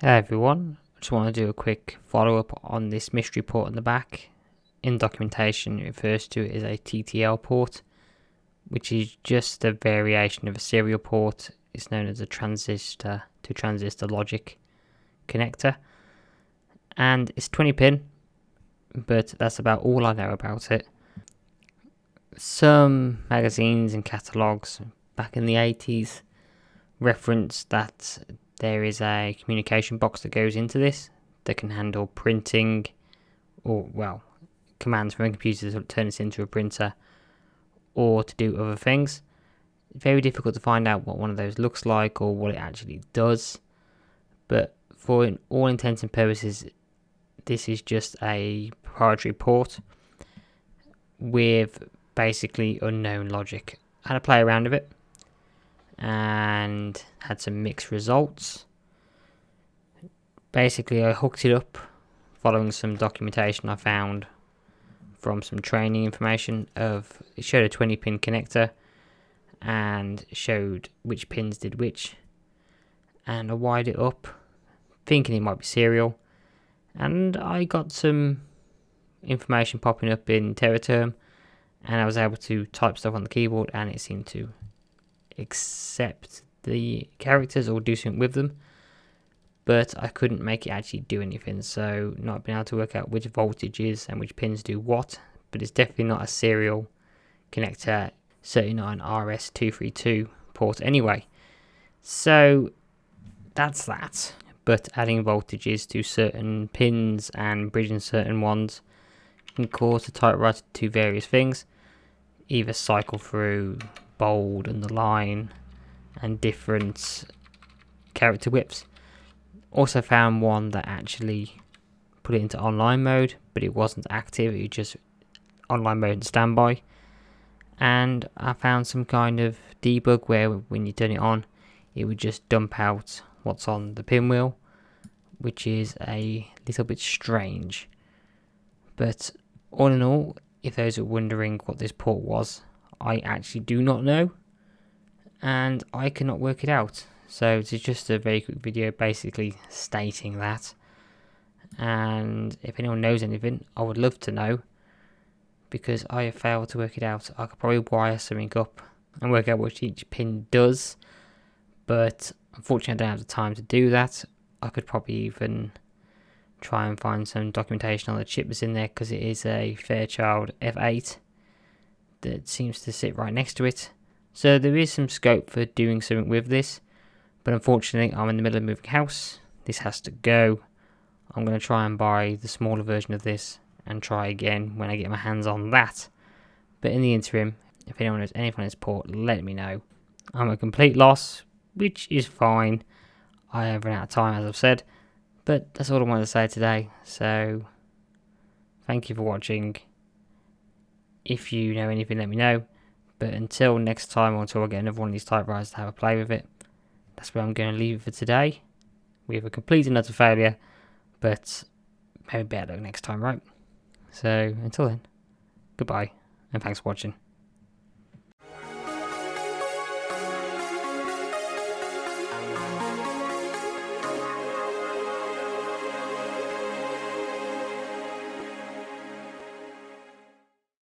Hey everyone, I just want to do a quick follow-up on this mystery port on the back. In documentation it refers to it as a TTL port, which is just a variation of a serial port. It's known as a transistor to transistor logic connector, and it's 20 pin, but that's about all I know about it. Some magazines and catalogues back in the 80s referenced that there is a communication box that goes into this that can handle printing, or commands from a computer to turn this into a printer or to do other things. Very difficult to find out what one of those looks like or what it actually does, but for all intents and purposes this is just a proprietary port with basically unknown logic. I had a play around with it and had some mixed results. Basically I hooked it up following some documentation I found from some training information of it showed a 20 pin connector and showed which pins did which, and I wired it up thinking it might be serial, and I got some information popping up in Terraterm and I was able to type stuff on the keyboard and it seemed to accept the characters or do something with them, but I couldn't make it actually do anything, so not being able to work out which voltages and which pins do what. But it's definitely not a serial connector 39RS232 port anyway, so that's that. But adding voltages to certain pins and bridging certain ones can cause the typewriter to do various things, either cycle through bold, underline and different character widths. Also found one that actually put it into online mode, but it wasn't active, it was just online mode and standby. And I found some kind of debug where when you turn it on it would just dump out what's on the pinwheel, which is a little bit strange. But all in all, if those are wondering what this port was, I actually do not know and I cannot work it out. So it's just a very quick video basically stating that, and if anyone knows anything I would love to know, because I have failed to work it out. I could probably wire something up and work out what each pin does, but unfortunately I don't have the time to do that. I could probably even try and find some documentation on the chip that's in there, because it is a Fairchild F8 that seems to sit right next to it. So there is some scope for doing something with this, but unfortunately I'm in the middle of moving house. This has to go. I'm going to try and buy the smaller version of this and try again when I get my hands on that. But in the interim, if anyone knows anything on this port, let me know. I'm a complete loss, which is fine. I have run out of time, as I've said, but that's all I wanted to say today. So thank you for watching. If you know anything, let me know. But until next time, or until I get another one of these typewriters to have a play with it, that's where I'm going to leave it for today. We have a complete and utter failure, but maybe better luck next time, right? So until then, goodbye and thanks for watching.